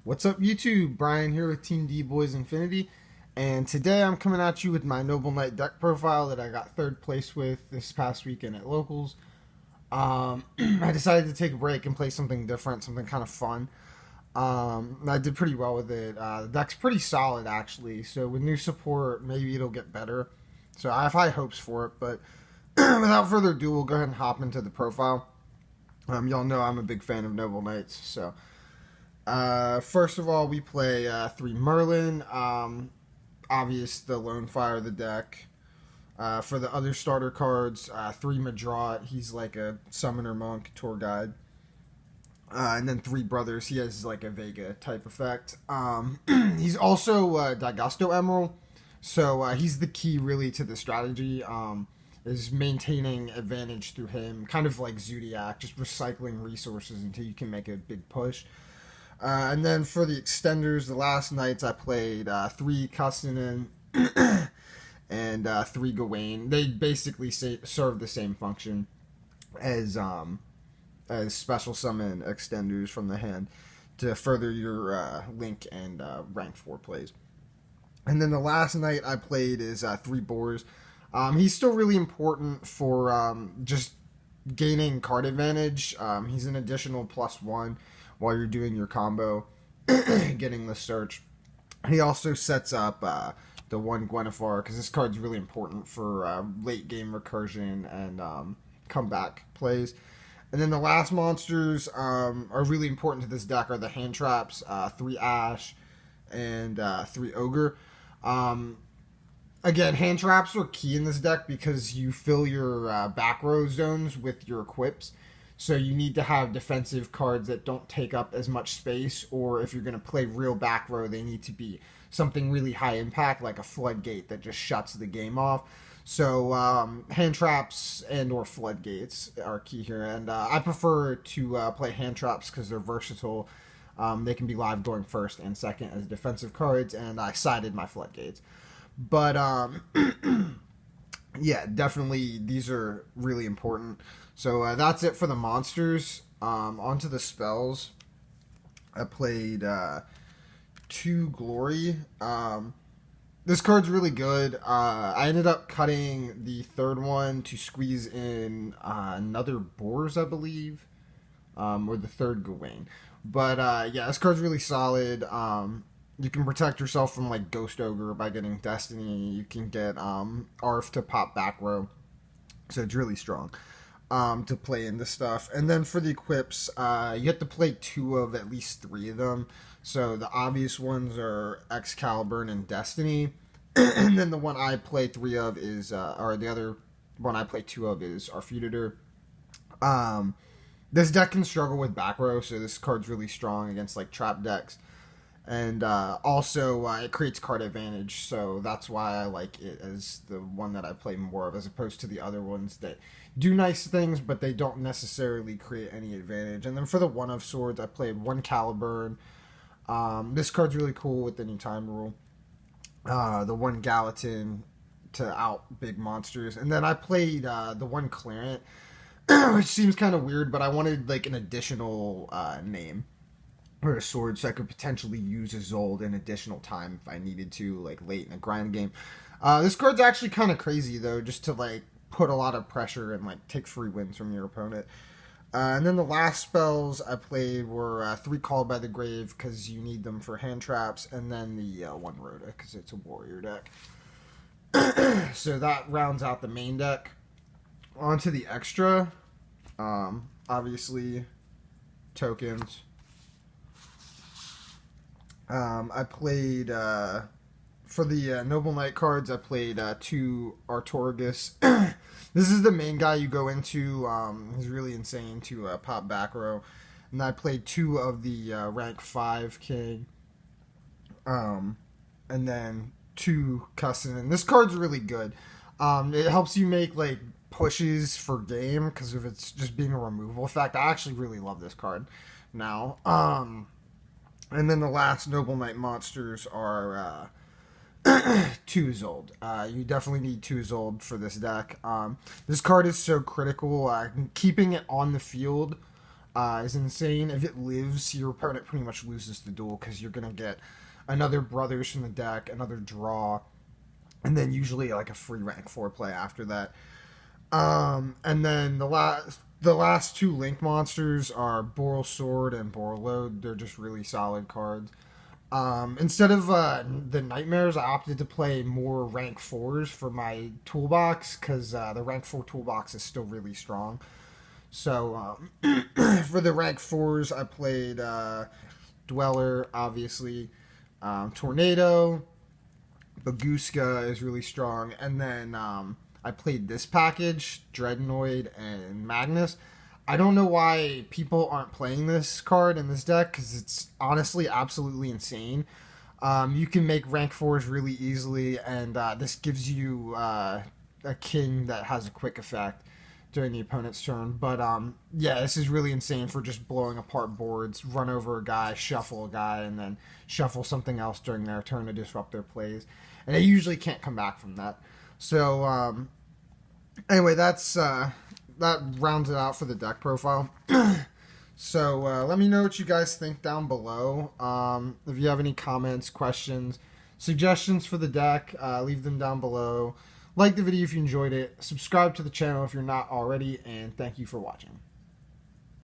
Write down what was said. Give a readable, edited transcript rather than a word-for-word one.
What's up, YouTube? Brian here with Team D-Boyz Infinity, and today I'm coming at you with my Noble Knight deck profile that I got third place with this past weekend at Locals. I decided to take a break and play something different, something kind of fun. I did pretty well with it. The deck's pretty solid, actually, so with new support, maybe it'll get better. So I have high hopes for it, but without further ado, we'll go ahead and hop into the profile. Y'all know I'm a big fan of Noble Knights, so... first of all, we play 3 Merlin. Obvious, the Lone Fire of the deck. For the other starter cards, 3 Madrat. He's like a summoner monk, tour guide. And then 3 Brothers. He has like a Vega type effect. He's also Dagusto Emerald. So he's the key really to the strategy. Is maintaining advantage through him. Kind of like Zodiac, just recycling resources until you can make a big push. And then for the extenders, the last nights I played 3 Cussinen and 3 Gawain. They basically serve the same function as special summon extenders from the hand to further your Link and rank 4 plays. And then the last night I played is 3 Boars. He's still really important for just gaining card advantage. He's an additional +1 while you're doing your combo, getting the search. He also sets up the 1 Gwennifer, because this card's really important for late game recursion and comeback plays. And then the last monsters are really important to this deck are the hand traps, 3 Ash and 3 Ogre. Again, hand traps are key in this deck because you fill your back row zones with your equips. So you need to have defensive cards that don't take up as much space, or if you're going to play real back row, they need to be something really high impact, like a floodgate that just shuts the game off. So hand traps and or floodgates are key here, and I prefer to play hand traps because they're versatile. They can be live going first and second as defensive cards, and I sided my floodgates. But yeah, definitely these are really important. So that's it for the monsters. Onto the spells. I played 2 Glory. This card's really good. I ended up cutting the 3rd one to squeeze in another Boars, I believe, or the 3rd Gawain. But yeah, this card's really solid. You can protect yourself from like Ghost Ogre by getting Destiny. You can get Arf to pop back row. So it's really strong to play into stuff. And then for the equips, you have to play 2 of at least 3 of them. So the obvious ones are Excalibur and Destiny. And then the one I play 3 of is, or the other one I play 2 of is Arfuditor. This deck can struggle with back row, so this card's really strong against like trap decks. And also, it creates card advantage, so that's why I like it as the one that I play more of, as opposed to the other ones that do nice things, but they don't necessarily create any advantage. And then for the 1 of Swords, I played 1 Caliburn. This card's really cool with the new time rule. The 1 Gallatin to out big monsters. And then I played the 1 Clarent, which seems kind of weird, but I wanted like an additional name or a sword, so I could potentially use a Zold in additional time if I needed to, like late in a grind game. This card's actually kind of crazy though, just to like put a lot of pressure and like take free wins from your opponent. And then the last spells I played were 3 Called by the Grave, because you need them for hand traps, and then the 1 Rhoda, because it's a warrior deck. So that rounds out the main deck. On to the extra. Obviously, tokens. I played, for the Noble Knight cards, I played 2 Artorigus. This is the main guy you go into. He's really insane to pop back row. And I played 2 of the rank 5 King. And then 2 Cussinen. This card's really good. It helps you make like pushes for game, because if it's just being a removal effect. I actually really love this card now. And then the last Noble Knight monsters are 2 Zold. You definitely need 2 Zold for this deck. This card is so critical. Keeping it on the field is insane. If it lives, your opponent pretty much loses the duel because you're going to get another Brothers from the deck, another draw, and then usually like a free rank 4 play after that. And then the last two Link monsters are Boral Sword and Boral Load. They're just really solid cards. Instead of the Nightmares, I opted to play more rank 4s for my toolbox because the rank 4 toolbox is still really strong. So for the rank 4s, I played Dweller, obviously, Tornado, Baguska is really strong, and then I played this package, Dreadnoid and Magnus. I don't know why people aren't playing this card in this deck because it's honestly absolutely insane. You can make rank 4s really easily, and this gives you a king that has a quick effect during the opponent's turn. But yeah, this is really insane for just blowing apart boards, run over a guy, shuffle a guy, and then shuffle something else during their turn to disrupt their plays. And they usually can't come back from that. So anyway, that rounds it out for the deck profile. So let me know what you guys think down below. If you have any comments, questions, suggestions for the deck, leave them down below. Like the video if you enjoyed it. Subscribe to the channel if you're not already. And thank you for watching.